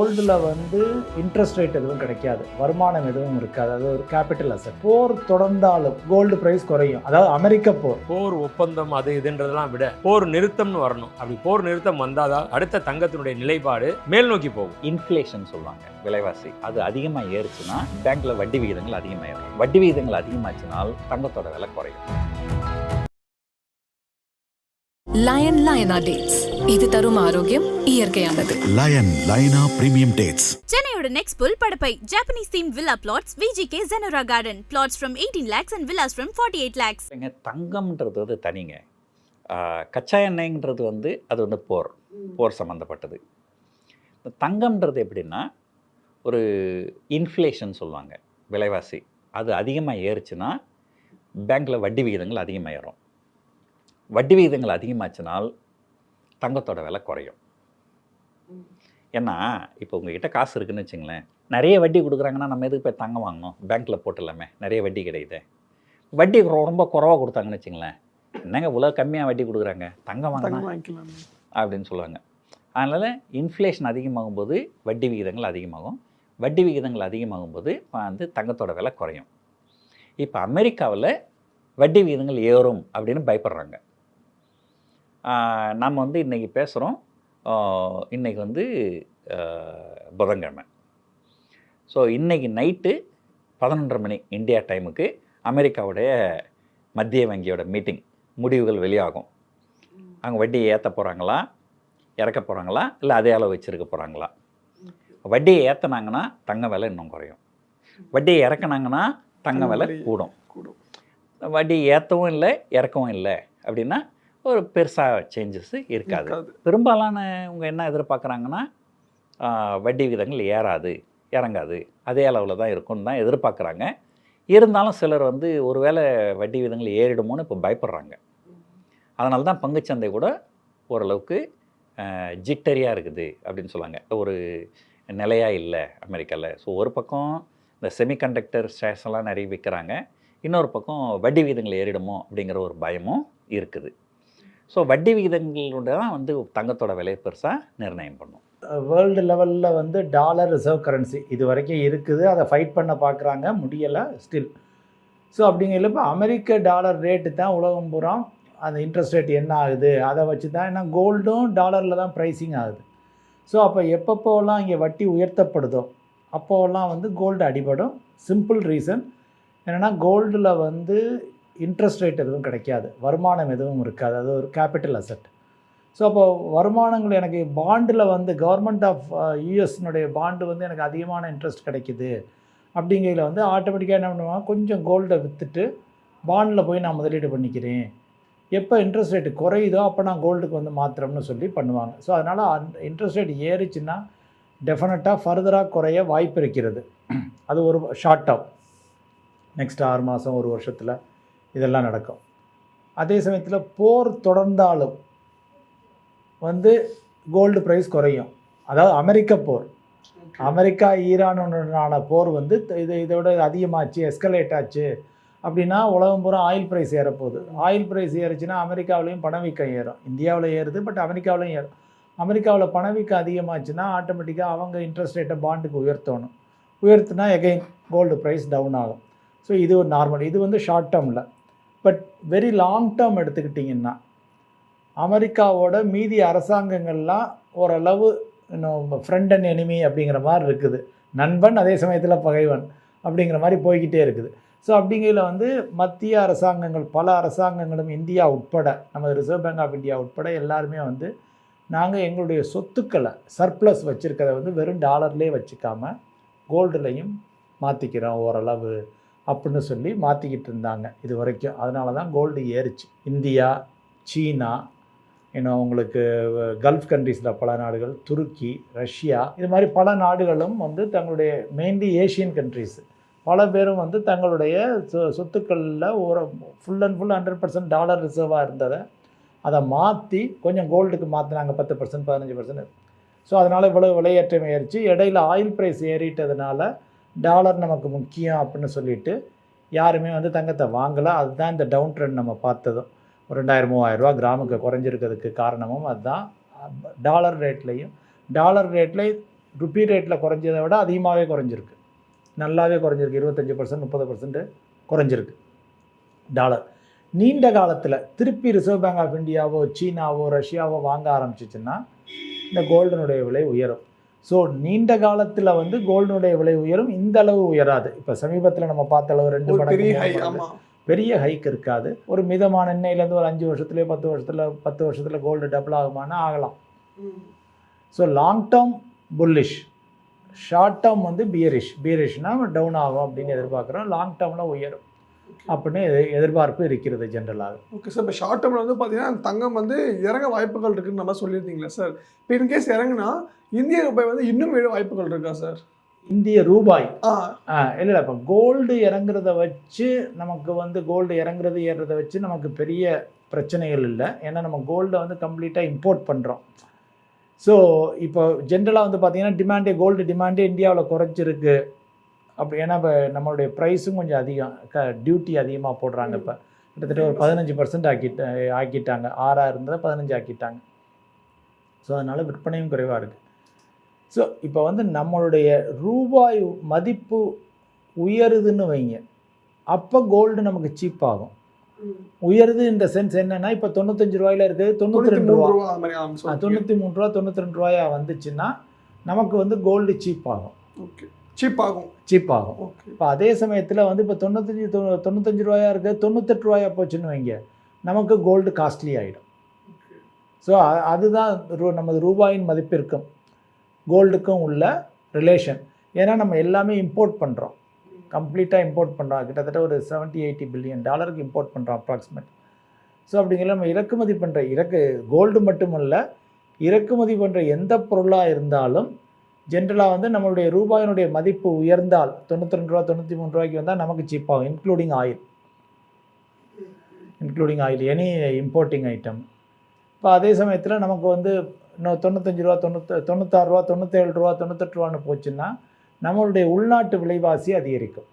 கோல்டில் வந்து interest rate எதுவும் கிடைக்காது, வருமானம் எதுவும் இருக்காது, அது ஒரு கேபிட்டல் அசெட். போர் தொடர்ந்தாலும் கோல்டு பிரைஸ் குறையும். அதாவது அமெரிக்க போர் ஒப்பந்தம் அது இதுன்றதெல்லாம் விட போர் நிறுத்தம்னு வரணும். அப்படி போர் நிறுத்தம் வந்தாதான் அடுத்த தங்கத்தினுடைய நிலைப்பாடு மேல் நோக்கி போகும். இன்ஃப்ளேஷன் சொல்லுவாங்க, விலைவாசி அது அதிகமாக ஏறுச்சுன்னா பேங்க்ல வட்டி விகிதங்கள் அதிகமாயிடும். வட்டி விகிதங்கள் அதிகமாச்சுனால் தங்கத்தோட விலை குறையும். லயன் லயனா டேட்ஸ், இது தரும் ஆரோக்கியம் இயற்கையானது. லயன் லயனா பிரீமியம் டேட்ஸ். சென்னையோட நெக்ஸ்ட் புல் Padappai Japanese theme villa flats VGK Zenora garden. Flats from 18 lakhs and villas from 48 lakhs. தங்கம்ன்றது வந்து தனிங்க. கச்சா எண்ணெய்ன்றது வந்து அது வந்து போர் சம்மந்தப்பட்டது. தங்கம்ன்றது எப்படின்னா ஒரு இன்ஃப்ளேஷன் சொல்லுவாங்க, விலைவாசி அது அதிகமாக ஏறுச்சுன்னா பேங்க்கில் வட்டி விகிதங்கள் அதிகமாகிடும். வட்டி விகிதங்கள் அதிகமாச்சுனால் தங்கத்தோட விலை குறையும். ஏன்னா இப்போ உங்ககிட்ட காசு இருக்குதுன்னு வச்சுங்களேன், நிறைய வட்டி கொடுக்குறாங்கன்னா நம்ம எதுக்கு போய் தங்கம் வாங்கணும், பேங்க்கில் போட்டுலாமே, நிறைய வட்டி கிடைக்குது. வட்டி ரொம்ப குறைவாக கொடுத்தாங்கன்னு வச்சுங்களேன், என்னங்க இவ்வளோ கம்மியாக வட்டி கொடுக்குறாங்க, தங்கம் வாங்கிக்கலாம் அப்படின்னு சொல்லுவாங்க. அதனால் இன்ஃப்ளேஷன் அதிகமாகும்போது வட்டி விகிதங்கள் அதிகமாகும். வட்டி விகிதங்கள் அதிகமாகும்போது வந்து தங்கத்தோட விலை குறையும். இப்போ அமெரிக்காவில் வட்டி விகிதங்கள் ஏறும் அப்படின்னு பயப்படுறாங்க. நாம் வந்து இன்றைக்கி பேசுகிறோம், இன்றைக்கி வந்து புதன்கிழமை. ஸோ இன்றைக்கி நைட்டு 11:30 மணி இந்தியா டைமுக்கு அமெரிக்காவுடைய மத்திய வங்கியோட மீட்டிங் முடிவுகள் வெளியாகும். அவங்க வட்டி ஏற்ற போகிறாங்களா, இறக்க போகிறாங்களா, இல்லை அதே அளவு வச்சுருக்க போகிறாங்களா. வட்டியை ஏற்றினாங்கன்னா தங்க விலை இன்னும் குறையும். வட்டியை இறக்குனாங்கன்னா தங்க விலை கூடும். வட்டி ஏற்றவும் இல்லை இறக்கவும் இல்லை அப்படின்னா ஒரு பெருசாக சேஞ்சஸ் இருக்காது. பெரும்பாலான அவங்க என்ன எதிர்பார்க்குறாங்கன்னா வட்டி விகிதங்கள் ஏறாது, இறங்காது, அதே அளவில் தான் இருக்கும்னு தான் எதிர்பார்க்குறாங்க. இருந்தாலும் சிலர் வந்து ஒருவேளை வட்டி விகிதங்கள் ஏறிடுமோன்னு இப்போ பயப்படுறாங்க. அதனால தான் பங்குச்சந்தை கூட ஓரளவுக்கு ஜிட்டரியாக இருக்குது அப்படின்னு சொல்லுவாங்க, ஒரு நிலையாக இல்லை அமெரிக்காவில். ஸோ ஒரு பக்கம் இந்த செமிகண்டக்டர் ஷேர்ஸ்லாம் நிறைய விற்கிறாங்க, இன்னொரு பக்கம் வட்டி விகிதங்கள் ஏறிடுமோ அப்படிங்கிற ஒரு பயமும் இருக்குது. ஸோ வட்டி விகிதங்களோட தான் வந்து தங்கத்தோட விலையை பெருசாக நிர்ணயம் பண்ணும். வேர்ல்டு லெவலில் வந்து டாலர் ரிசர்வ் கரன்சி இது வரைக்கும் இருக்குது, அதை ஃபைட் பண்ண பார்க்குறாங்க, முடியலை ஸ்டில். ஸோ அப்படிங்கிறப்ப இப்போ அமெரிக்க டாலர் ரேட்டு தான் உலகம் பூரா அந்த இன்ட்ரெஸ்ட் ரேட் என்ன ஆகுது அதை வச்சு தான், ஏன்னா கோல்டும் டாலரில் தான் ப்ரைஸிங் ஆகுது. ஸோ அப்போ எப்பப்போலாம் இங்கே வட்டி உயர்த்தப்படுதோ அப்போலாம் வந்து கோல்டு அடிபடும். சிம்பிள் ரீசன் என்னென்னா கோல்டில் வந்து இன்ட்ரெஸ்ட் ரேட் எதுவும் கிடைக்காது, வருமானம் எதுவும் இருக்காது, அது ஒரு கேபிட்டல் அசெட். ஸோ அப்போ வருமானங்கள் எனக்கு பாண்டில் வந்து கவர்மெண்ட் ஆஃப் யூஎஸ்னுடைய பாண்டு வந்து எனக்கு அதிகமான இன்ட்ரெஸ்ட் கிடைக்குது அப்படிங்கிறதுல வந்து ஆட்டோமேட்டிக்காக என்ன பண்ணுவாங்க, கொஞ்சம் கோல்டை விற்றுட்டு பாண்டில் போய் நான் முதலீடு பண்ணிக்கிறேன், எப்போ இன்ட்ரெஸ்ட் ரேட்டு குறையுதோ அப்போ நான் கோல்டுக்கு வந்து மாத்திரம்னு சொல்லி பண்ணுவாங்க. ஸோ அதனால் இன்ட்ரெஸ்ட் ரேட் ஏறிச்சுன்னா டெஃபினட்டாக ஃபர்தராக குறைய வாய்ப்பு இருக்கிறது. அது ஒரு ஷார்ட் டேர்ம், நெக்ஸ்ட் 6 மாதம் 1 வருஷத்தில் இதெல்லாம் நடக்கும். அதே சமயத்தில் போர் தொடர்ந்தாலும் வந்து கோல்டு ப்ரைஸ் குறையும். அதாவது அமெரிக்க போர், அமெரிக்கா ஈரானுடனான போர் வந்து இதோட அதிகமாச்சு, எஸ்கலேட் ஆச்சு அப்படின்னா உலகம் பூரா ஆயில் ப்ரைஸ் ஏறப்போகுது. ஆயில் ப்ரைஸ் ஏறுச்சுன்னா அமெரிக்காவிலையும் பணவீக்கம் ஏறும். இந்தியாவில் ஏறுது, பட் அமெரிக்காவிலையும் ஏறும். அமெரிக்காவில் பணவீக்கம் அதிகமாச்சுன்னா ஆட்டோமேட்டிக்காக அவங்க இன்ட்ரெஸ்ட் ரேட்டை பாண்டுக்கு உயர்த்தணும். உயர்த்தினா எகைன் கோல்டு ப்ரைஸ் டவுன் ஆகும். ஸோ இது ஒரு நார்மல், இது வந்து ஷார்ட் டேர்மில். பட் வெரி லாங் டேர்ம் எடுத்துக்கிட்டிங்கன்னா அமெரிக்காவோட மீதி அரசாங்கங்கள்லாம் ஓரளவு இன்னும் ஃப்ரெண்ட் அண்ட் எனிமி அப்படிங்கிற மாதிரி இருக்குது, நண்பன் அதே சமயத்தில் பகைவன் அப்படிங்கிற மாதிரி போய்கிட்டே இருக்குது. ஸோ அப்படிங்கையில் வந்து மத்திய அரசாங்கங்கள், பல அரசாங்கங்களும் இந்தியா உட்பட, நமது ரிசர்வ் பேங்க் ஆஃப் இந்தியா உட்பட எல்லாருமே வந்து நாங்கள் எங்களுடைய சொத்துக்களை சர்ப்ளஸ் வச்சுருக்கிறத வந்து வெறும் டாலர்லேயே வச்சுக்காமல் கோல்டுலையும் மாற்றிக்கிறோம் ஓரளவு அப்படின்னு சொல்லி மாற்றிக்கிட்டு இருந்தாங்க இது வரைக்கும். அதனால தான் கோல்டு ஏறிச்சு. இந்தியா, சீனா, இன்னும் உங்களுக்கு கல்ஃப் கண்ட்ரீஸில் பல நாடுகள், துருக்கி, ரஷ்யா, இது மாதிரி பல நாடுகளும் வந்து தங்களுடைய மெயின்லி ஏஷியன் கண்ட்ரீஸ் பல பேரும் வந்து தங்களுடைய சொத்துக்களில் ஒரு ஃபுல் அண்ட் ஃபுல் 100% டாலர் ரிசர்வாக இருந்ததை அதை மாற்றி கொஞ்சம் கோல்டுக்கு மாற்றினாங்க, 10% 15%. ஸோ அதனால் இவ்வளோ விலையேற்றம் ஏறிச்சு. இடையில் ஆயில் ப்ரைஸ் ஏறிட்டதுனால டாலர் நமக்கு முக்கியம் அப்படின்னு சொல்லிட்டு யாருமே வந்து தங்கத்தை வாங்கலை. அதுதான் இந்த டவுன் ட்ரெண்ட் நம்ம பார்த்ததும். ஒரு 2000-3000 ரூபா கிராமுக்கு குறைஞ்சிருக்கிறதுக்கு காரணமும் அதுதான். டாலர் ரேட்லேயும் ருப்பி ரேட்டில் குறைஞ்சதை விட அதிகமாகவே குறைஞ்சிருக்கு, நல்லாவே குறைஞ்சிருக்கு, 25% 30% குறைஞ்சிருக்கு டாலர். நீண்ட காலத்தில் திருப்பி ரிசர்வ் பேங்க் ஆஃப் இந்தியாவோ சீனாவோ ரஷ்யாவோ வாங்க ஆரம்பிச்சிச்சுன்னா இந்த கோல்டனுடைய விலை உயரும். ஸோ நீண்ட காலத்தில் வந்து கோல்டனுடைய விலை உயரும், இந்த அளவு உயராது. இப்போ சமீபத்தில் நம்ம பார்த்த அளவு 2 மடங்கு பெரிய ஹைக் இருக்காது. ஒரு மிதமான எண்ணெயிலேருந்து ஒரு 5 வருஷத்துலேயே 10 வருஷத்தில் கோல்டு டபுள் ஆகுமானா ஆகலாம். So long term bullish, short term வந்து பியரிஷ்னால் டவுன் ஆகும் அப்படின்னு எதிர்பார்க்குறோம். லாங் டேர்மில் உயரும் அப்படின்னு எதிர்பார்ப்பு இருக்கிறது ஜென்ரலாக. Okay sir. இப்போ ஷார்ட் டேர்மில் வந்து பார்த்தீங்கன்னா தங்கம் வந்து இறங்க வாய்ப்புகள் இருக்குதுன்னு நம்ம சொல்லியிருந்தீங்களா சார்? இப்போ இன்கேஸ் இறங்குனா இந்திய ரூபாய் வந்து இன்னும் வாய்ப்புகள் இருக்கா சார்? இந்திய ரூபாய் இல்லை, இப்போ கோல்டு இறங்குறத வச்சு நமக்கு வந்து கோல்டு இறங்குறது ஏறுறதை வச்சு நமக்கு பெரிய பிரச்சனைகள் இல்லை. ஏன்னா நம்ம கோல்டை வந்து கம்ப்ளீட்டாக இம்போர்ட் பண்ணுறோம். ஸோ இப்போ ஜென்ரலாக வந்து பார்த்திங்கன்னா கோல்டு டிமாண்டே இந்தியாவில் குறைச்சிருக்கு. அப்படி ஏன்னா இப்போ நம்மளுடைய ப்ரைஸும் கொஞ்சம் அதிகம், டியூட்டி அதிகமாக போடுறாங்க. இப்போ கிட்டத்தட்ட ஒரு 15% ஆக்கிட்டாங்க. 6 இருந்ததை 15 ஆக்கிட்டாங்க. ஸோ அதனால் விற்பனையும் குறைவாக இருக்குது. ஸோ இப்போ வந்து நம்மளுடைய ரூபாய் மதிப்பு உயருதுன்னு வைங்க, அப்போ கோல்டு நமக்கு சீப் ஆகும். உயருது இந்த சென்ஸ் என்னன்னா, இப்போ 95 ரூபாயில் இருக்குது 92 ரூபா, 93 ரூபா 92 ரூபாயா வந்துச்சுன்னா நமக்கு வந்து கோல்டு சீப் ஆகும். ஓகே, சீப் ஆகும். இப்போ அதே சமயத்தில் வந்து இப்போ 95 ரூபாயா இருக்குது 98 ரூபாயா போச்சுன்னு வைங்க, நமக்கு கோல்டு காஸ்ட்லி ஆகிடும். ஸோ அதுதான் நமது ரூபாயின் மதிப்பிற்கும் கோல்டுக்கும் உள்ள ரிலேஷன். ஏன்னா நம்ம எல்லாமே இம்போர்ட் பண்ணுறோம், கம்ப்ளீட்டாக இம்போர்ட் பண்ணுறோம். கிட்டத்தட்ட ஒரு $70-80 பில்லியன் இம்போர்ட் பண்ணுறோம் அப்ராக்சிமேட். ஸோ அப்படிங்கிற நம்ம இறக்குமதி பண்ணுற கோல்டு மட்டுமல்ல, இறக்குமதி பண்ணுற எந்த பொருளாக இருந்தாலும் ஜென்ரலாக வந்து நம்மளுடைய ரூபாயினுடைய மதிப்பு உயர்ந்தால் 92 ரூபா 93 ரூபாய்க்கு வந்தால் நமக்கு சீப்பாகும், including oil any importing item. இப்போ அதே சமயத்தில் நமக்கு வந்து இன்னும் 95 ரூபா 96 ரூபா 97 ரூபா 98 ரூபான்னு போச்சுன்னா நம்மளுடைய உள்நாட்டு விலைவாசி அதிகரிக்கும்.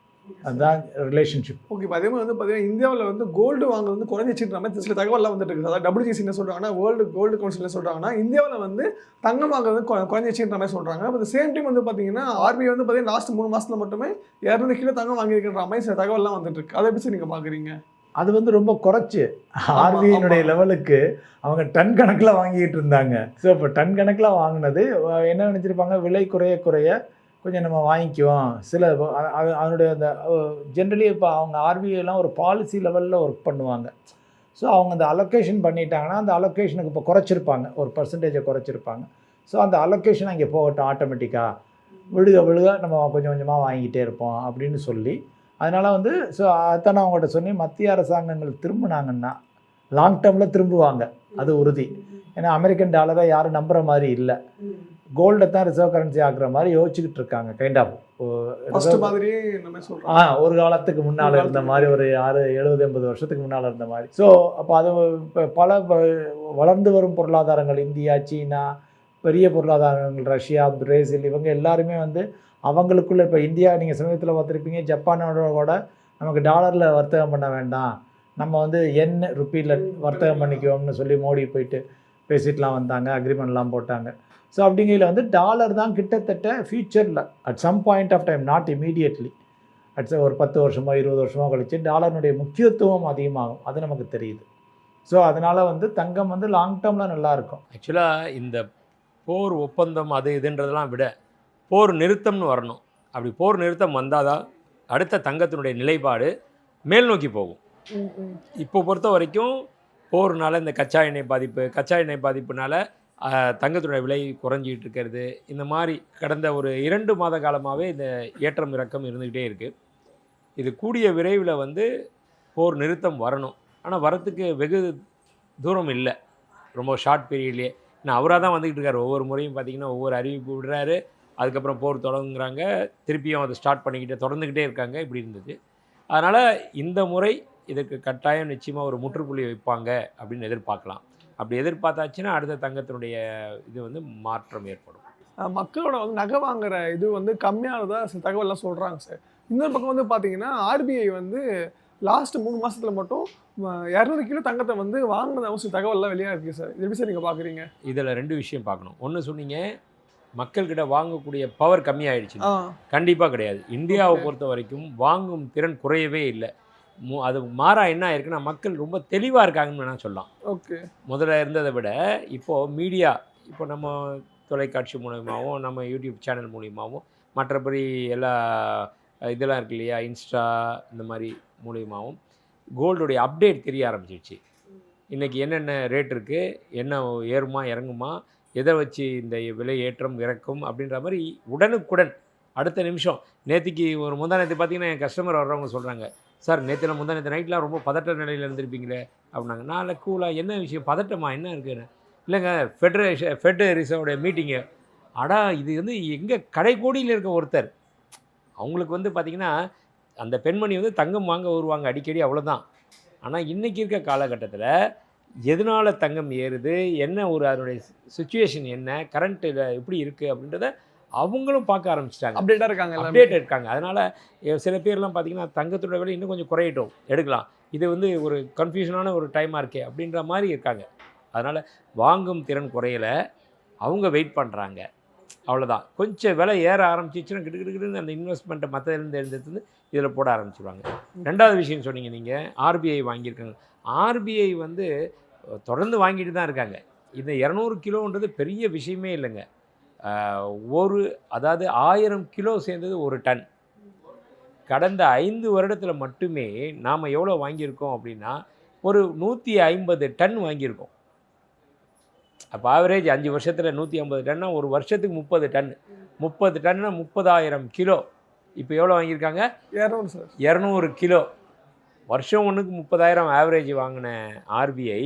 அதுதான் ரிலேஷன்ஷிப். ஓகே. இப்போ அதே மாதிரி வந்து பார்த்தீங்கன்னா இந்தியாவில் வந்து கோல்டு வாங்குறது வந்து குறைஞ்சிச்சுன்ற மாதிரி சில தகவலாம் வந்துட்டு இருக்குது. அதாவது WGC என்ன சொல்கிறாங்கன்னா, வேர்ல்டு கோல்டு கவுன்சில் சொல்கிறாங்கன்னா இந்தியாவில் வந்து தங்கம் வாங்குறது குறைஞ்சிச்சுன்ற மாதிரி சொல்கிறாங்க. இப்போ சேம் டைம் வந்து பார்த்தீங்கன்னா RBI வந்து பார்த்தீங்கன்னா லாஸ்ட் 3 மாதத்தில் மட்டுமே 200 கிலோ தங்கம் வாங்கியிருக்கிற மாதிரி சில தகவலாம் வந்துட்டு இருக்கு. அதை எப்படி நீங்கள் பார்க்குறீங்க? அது வந்து ரொம்ப குறைச்சி RBIனுடைய லெவலுக்கு அவங்க டன் கணக்கில் வாங்கிட்டு இருந்தாங்க. ஸோ இப்போ டன் கணக்கில் வாங்கினது என்ன நினச்சிருப்பாங்க, விலை குறைய கொஞ்சம் நம்ம வாங்கிக்குவோம். சில அதனுடைய அந்த ஜென்ரலி இப்போ அவங்க RBIலாம் ஒரு பாலிசி லெவலில் ஒர்க் பண்ணுவாங்க. ஸோ அவங்க அந்த அலோகேஷன் பண்ணிட்டாங்கன்னா அந்த அலோகேஷனுக்கு இப்போ குறைச்சிருப்பாங்க, ஒரு பர்சன்டேஜை குறைச்சிருப்பாங்க. ஸோ அந்த அலோகேஷன் அங்கே போகட்டும், ஆட்டோமேட்டிக்காக விழுக நம்ம கொஞ்சம் கொஞ்சமாக வாங்கிட்டே இருப்போம் அப்படின்னு சொல்லி. அதனால் வந்து ஸோ அதான் நான் அவங்கள்ட்ட சொன்னேன், மத்திய அரசாங்கங்கள் திரும்பினாங்கன்னா லாங் டேர்மில் திரும்புவாங்க, அது உறுதி. ஏன்னா அமெரிக்கன் டாலரை யாரும் நம்புகிற மாதிரி இல்லை, கோல்டை தான் ரிசர்வ் கரன்சி ஆக்குற மாதிரி யோசிச்சுக்கிட்டு இருக்காங்க. கைண்ட் ஆஃப் ஒரு காலத்துக்கு முன்னால் இருந்த மாதிரி, ஒரு 70-80 வருஷத்துக்கு முன்னால் இருந்த மாதிரி. ஸோ அப்போ அது இப்போ பல வளர்ந்து வரும் பொருளாதாரங்கள், இந்தியா சீனா, பெரிய பொருளாதாரங்கள் ரஷ்யா பிரேசில், இவங்க எல்லாருமே வந்து அவங்களுக்குள்ள இப்போ இந்தியா நீங்கள் சமீபத்தில் பார்த்துருப்பீங்க, ஜப்பானோட கூட நமக்கு டாலரில் வர்த்தகம் பண்ண வேண்டாம், நம்ம வந்து ருப்பியில் வர்த்தகம் பண்ணிக்குவோம்னு சொல்லி மோடி போயிட்டு பேசிட்டுலாம் வந்தாங்க, அக்ரிமெண்ட்லாம் போட்டாங்க. ஸோ அப்படிங்கையில் வந்து டாலர் தான் கிட்டத்தட்ட ஃபியூச்சரில் at some point of time, not immediately, ஒரு 10 வருஷமோ 20 வருஷமோ கழிச்சு டாலர்னுடைய முக்கியத்துவம் அதிகமாகும், அது நமக்கு தெரியுது. ஸோ அதனால் வந்து தங்கம் வந்து லாங் டேர்மில் நல்லாயிருக்கும். ஆக்சுவலாக இந்த போர் ஒப்பந்தம் அது இதுன்றதெல்லாம் விட போர் நிறுத்தம்னு வரணும். அப்படி போர் நிறுத்தம் வந்தால் தான் அடுத்த தங்கத்தினுடைய நிலைப்பாடு மேல் நோக்கி போகும். இப்போ பொறுத்த வரைக்கும் போர்னால இந்த கச்சா எண்ணெய் பாதிப்புனால தங்கத்தினுடைய விலை குறைஞ்சிக்கிட்டு இருக்கிறது, இந்த மாதிரி கடந்த ஒரு 2 மாத காலமாகவே இந்த ஏற்றம் இறக்கம் இருந்துக்கிட்டே இருக்குது. இது கூடிய விரைவில் வந்து போர் நிறுத்தம் வரணும். ஆனால் வரத்துக்கு வெகு தூரம் இல்லை, ரொம்ப ஷார்ட் பீரியட்லேயே. நான் அவராக தான் வந்துக்கிட்டு இருக்கார். ஒவ்வொரு முறையும் பார்த்திங்கன்னா ஒவ்வொரு அறிவிப்பு விடுறாரு, அதுக்கப்புறம் போர் தொடங்குறாங்க, திருப்பியும் அதை ஸ்டார்ட் பண்ணிக்கிட்டே தொடர்ந்துக்கிட்டே இருக்காங்க. இப்படி இருந்துச்சு. அதனால் இந்த முறை இதுக்கு கட்டாயம் நிச்சயமாக ஒரு முற்றுப்புள்ளி வைப்பாங்க அப்படின்னு எதிர்பார்க்கலாம். அப்படி எதிர்பார்த்தாச்சுன்னா அடுத்த தங்கத்தினுடைய இது வந்து மாற்றம் ஏற்படும். மக்களோட வந்து நகை வாங்குற இது வந்து கம்மியானதாக சில தகவல்லாம் சொல்கிறாங்க சார். இன்னொரு பக்கம் வந்து பார்த்தீங்கன்னா RBI வந்து லாஸ்ட் 3 மாதத்தில் மட்டும் 200 கிலோ தங்கத்தை வந்து வாங்கினது அவசியம் தகவல்லாம் வெளியாக இருக்குது சார். இது எப்படி சார் நீங்கள் பார்க்குறீங்க? இதில் 2 விஷயம் பார்க்கணும். ஒன்று சொன்னீங்க, மக்கள்கிட்ட வாங்கக்கூடிய பவர் கம்மியாயிடுச்சு. ஆ கண்டிப்பாக கிடையாது. இந்தியாவை Okay. பொறுத்த வரைக்கும் வாங்கும் திறன் குறையவே இல்லை. அது மாறா என்ன ஆயிருக்குன்னா மக்கள் ரொம்ப தெளிவாக இருக்காங்கன்னு வேணால் சொல்லலாம். ஓகே. முதல்ல இருந்ததை விட இப்போது மீடியா, இப்போ நம்ம தொலைக்காட்சி மூலியமாகவும் நம்ம யூடியூப் சேனல் மூலியமாகவும் மற்றபடி எல்லா இதெல்லாம் இருக்கு இல்லையா, இன்ஸ்டா இந்த மாதிரி மூலியமாகவும் கோல்டுடைய அப்டேட் தெரிய ஆரம்பிச்சிடுச்சு. இன்றைக்கி என்னென்ன ரேட் இருக்குது, என்ன ஏறுமா இறங்குமா, எதை வச்சு இந்த விலை ஏற்றம் இறக்கும் அப்படின்ற மாதிரி உடனுக்குடன் அடுத்த நிமிஷம். நேற்றுக்கு ஒரு முந்தானத்து பார்த்தீங்கன்னா என் கஸ்டமர் வர்றவங்க சொல்கிறாங்க, சார் நேற்றுல முந்தானத்து நைட்லாம் ரொம்ப பதட்ட நிலையில் இருந்திருப்பீங்களே அப்படின்னாங்க. நான் கூலாக என்ன விஷயம், பதட்டமா என்ன இருக்குன்னு, இல்லைங்க ஃபெட் ரிசர்வோடைய மீட்டிங்கு. அடா இது வந்து எங்கள் கடைக்கோடியில் இருக்க ஒருத்தர், அவங்களுக்கு வந்து பார்த்திங்கன்னா அந்த பெண்மணி வந்து தங்கம் வாங்க வருவாங்க அடிக்கடி, அவ்வளோதான். ஆனால் இன்றைக்கி இருக்க காலகட்டத்தில் எதனால் தங்கம் ஏறுது, என்ன ஒரு அதனுடைய சுச்சுவேஷன் என்ன, கரண்ட்டில் எப்படி இருக்குது அப்படின்றத அவங்களும் பார்க்க ஆரம்பிச்சிட்டாங்க. அப்டேட்டாக இருக்காங்க, அப்டேட் இருக்காங்க. அதனால் சில பேர்லாம் பார்த்திங்கன்னா தங்கத்தோட விலை இன்னும் கொஞ்சம் குறையட்டும், எடுக்கலாம், இது வந்து ஒரு கன்ஃபியூஷனான ஒரு டைமாக இருக்கே அப்படின்ற மாதிரி இருக்காங்க. அதனால் வாங்கும் திறன் குறையலை, அவங்க வெயிட் பண்ணுறாங்க, அவ்வளோதான். கொஞ்சம் விலை ஏற ஆரம்பிச்சிச்சுன்னா கிட்டுக்கிட்டுன்னு அந்த இன்வெஸ்ட்மெண்ட்டை மற்றதுலேருந்து எடுத்து இதில் போட ஆரம்பிச்சிடுவாங்க. ரெண்டாவது விஷயம் சொன்னீங்க நீங்கள், ஆர்பிஐ வாங்கியிருக்காங்க. ஆர்பிஐ வந்து தொடர்ந்து வாங்கிட்டு தான் இருக்காங்க. இந்த 200 கிலோன்றது பெரிய விஷயமே இல்லைங்க. அதாவது 1000 கிலோ சேர்ந்தது 1 டன். கடந்த 5 வருடத்தில் மட்டுமே நாம் எவ்வளோ வாங்கியிருக்கோம் அப்படின்னா ஒரு 150 டன் வாங்கியிருக்கோம். அப்போ ஆவரேஜ் 5 வருஷத்தில் 150 டன்னா ஒரு வருஷத்துக்கு 30 டன். 30 டன்னா 30,000 கிலோ. இப்போ எவ்வளோ வாங்கியிருக்காங்க? 200 கிலோ. வருஷம் ஒன்றுக்கு 30,000 ஆவரேஜ் வாங்கின ஆர்பிஐ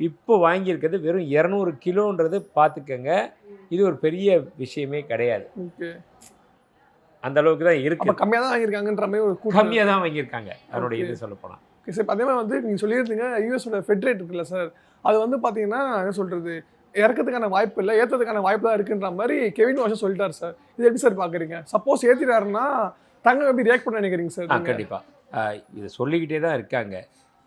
இப்போ வாங்கியிருக்கிறது வெறும் 200 கிலோன்றது பார்த்துக்கங்க. இது ஒரு பெரிய விஷயமே கிடையாது. அந்த அளவுக்கு தான் இருக்குது. கம்மியாக தான் வாங்கியிருக்காங்கன்ற மாதிரி ஒரு கம்மியாக தான் வாங்கியிருக்காங்க அதனுடைய இது சொல்லப்போனால். Okay sir. அதே மாதிரி வந்து நீங்கள் சொல்லியிருந்தீங்க யூஎஸோட ஃபெட் ரேட் இருக்குல்ல சார், அது வந்து பார்த்தீங்கன்னா என்ன சொல்கிறது, இறக்கிறதுக்கான வாய்ப்பு இல்லை, ஏற்றதுக்கான வாய்ப்பு தான் இருக்குன்ற மாதிரி கெவின் வாஷர் சொல்லிட்டார் சார். இது எப்படி சார் பார்க்குறீங்க? சப்போஸ் ஏற்றிட்டாருன்னா தங்கம் எப்படி ரியாக்ட் பண்ண நினைக்கிறீங்க சார்? கண்டிப்பாக இதை சொல்லிக்கிட்டே தான் இருக்காங்க,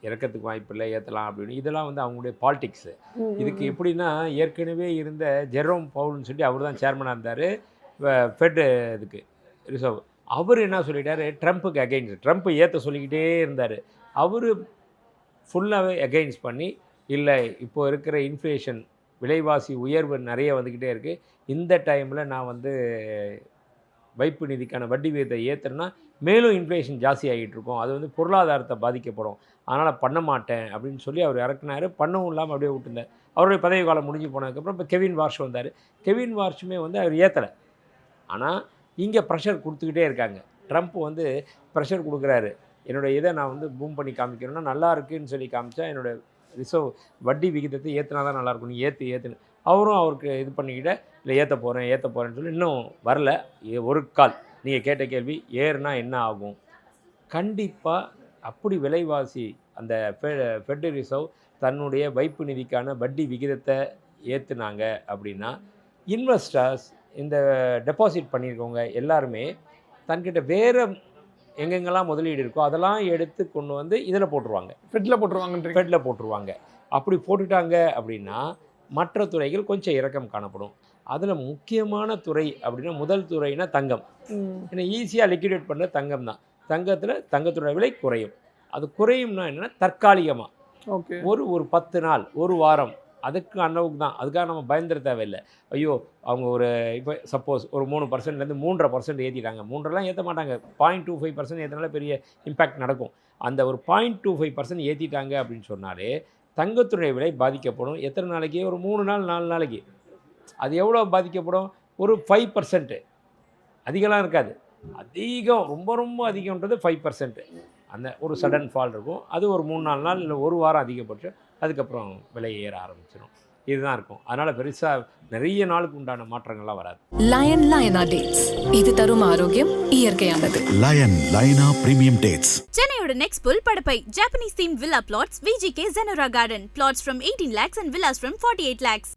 இறக்கத்துக்கு வாய்ப்பு இல்லை, ஏற்றலாம் அப்படின்னு. இதெல்லாம் வந்து அவங்களுடைய பாலிடிக்ஸு. இதுக்கு எப்படின்னா ஏற்கனவே இருந்த ஜெரோம் பவுல்னு சொல்லி அவர் தான் சேர்மனாக இருந்தார் ஃபெட் இதுக்கு ரிசர்வ். அவர் என்ன சொல்லிட்டார், ட்ரம்ப்புக்கு அகெயின்ஸ்ட், ட்ரம்ப் ஏற்ற சொல்லிக்கிட்டே இருந்தார். அவர் ஃபுல்லாகவே அகெயின்ஸ்ட் பண்ணி, இல்லை இப்போ இருக்கிற இன்ஃப்ளேஷன் விலைவாசி உயர்வு நிறைய வந்துக்கிட்டே இருக்குது, இந்த டைமில் நான் வந்து வைப்பு நிதிக்கான வட்டி விகிதத்தை ஏற்றுறேன்னா மேலும் இன்ஃப்ளேஷன் ஜாஸ்தி ஆகிட்டு இருக்கும், அது வந்து பொருளாதாரத்தை பாதிக்கப்படும், அதனால் பண்ண மாட்டேன் அப்படின்னு சொல்லி அவர் இறக்குனார். பண்ணவும் இல்லாமல் அப்படியே விட்டுருந்தார். அவருடைய பதவி காலம் முடிஞ்சு போனதுக்கப்புறம் இப்போ கெவின் வார்ஷ் வந்தார். கெவின் வார்ஷுமே வந்து அவர் ஏற்றலை. ஆனால் இங்கே ப்ரெஷர் கொடுத்துக்கிட்டே இருக்காங்க. ட்ரம்ப் வந்து ப்ரெஷர் கொடுக்குறாரு, என்னோடய இதை நான் வந்து பூம் பண்ணி காமிக்கணும்னா நல்லா இருக்குன்னு சொல்லி காமிச்சா என்னோடய ரிசர்வ் வட்டி விகிதத்தை ஏற்றினா தான் நல்லாயிருக்கும், நீ ஏற்றுன்னு. அவரும் அவருக்கு இது பண்ணிக்கிட்ட, இல்லை ஏற்ற போகிறேன்னு சொல்லி இன்னும் வரல. ஒரு கால் நீங்கள் கேட்ட கேள்வி, ஏறுனா என்ன ஆகும்? கண்டிப்பாக அப்படி விலைவாசி அந்த ஃபெட் ரிசர்வ் தன்னுடைய வைப்பு நிதிக்கான வட்டி விகிதத்தை ஏற்றுனாங்க அப்படின்னா இன்வெஸ்டர்ஸ், இந்த டெபாசிட் பண்ணியிருக்கவங்க எல்லாருமே தன்கிட்ட வேறு எங்கெங்கெல்லாம் முதலீடு இருக்கோ அதெல்லாம் எடுத்து கொண்டு வந்து இதில் போட்டுருவாங்க, ஃபெட்டில் போட்டுருவாங்க. அப்படி போட்டுட்டாங்க அப்படின்னா மற்ற துறைகள் கொஞ்சம் இறக்கம் காணப்படும். அதில் முக்கியமான துறை அப்படின்னா முதல் துறைனா தங்கம். ஏன்னா ஈஸியாக லிக்விடேட் பண்ணுற தங்கம் தான். தங்கத்தோட விலை குறையும். அது குறையும்னா என்னென்னா தற்காலிகமாக ஒரு 10 நாள், ஒரு வாரம், அதுக்கு அளவுக்கு தான். அதுக்காக நம்ம பயந்துட தேவையில்லை. ஐயோ அவங்க ஒரு இப்போ சப்போஸ் ஒரு 3%லேருந்து 3.5% ஏற்றிட்டாங்க, 3.5 ஏற்ற மாட்டாங்க, 0.25% ஏற்றினால பெரிய இம்பேக்ட் நடக்கும். அந்த ஒரு 0.25% ஏற்றிட்டாங்க அப்படின்னு சொன்னாலே தங்கத்துடைய விலை பாதிக்கப்படும். எத்தனை நாளைக்கு? ஒரு 3 நாள் 4 நாளைக்கு. அது எவ்வளோ பாதிக்கப்படும்? ஒரு 5%. அதிகலாம் இருக்காது, அதிகம், ரொம்ப ரொம்ப அதிகம்ன்றது 5%. அந்த ஒரு சடன் ஃபால் இருக்கும். அது ஒரு 3-4 நாள் இல்லை ஒரு வாரம் அதிகபட்சம், அதுக்கப்புறம் விலை ஏற ஆரம்பிச்சிடும். இதுதான் இருக்கும். அதனால் பெருசாக நிறைய நாளுக்கு உண்டான மாற்றங்கள்லாம் வராது. லயனா டேட்ஸ், இது தரும் ஆரோக்கியம் இயற்கையானது. லயனா பிரீமியம் டேட்ஸ். சென்னையோட நெக்ஸ்ட் புல் Padappai Japanese theme villa flats VGK Zenora Garden. Plots from 18 lakhs and villas from 48 lakhs.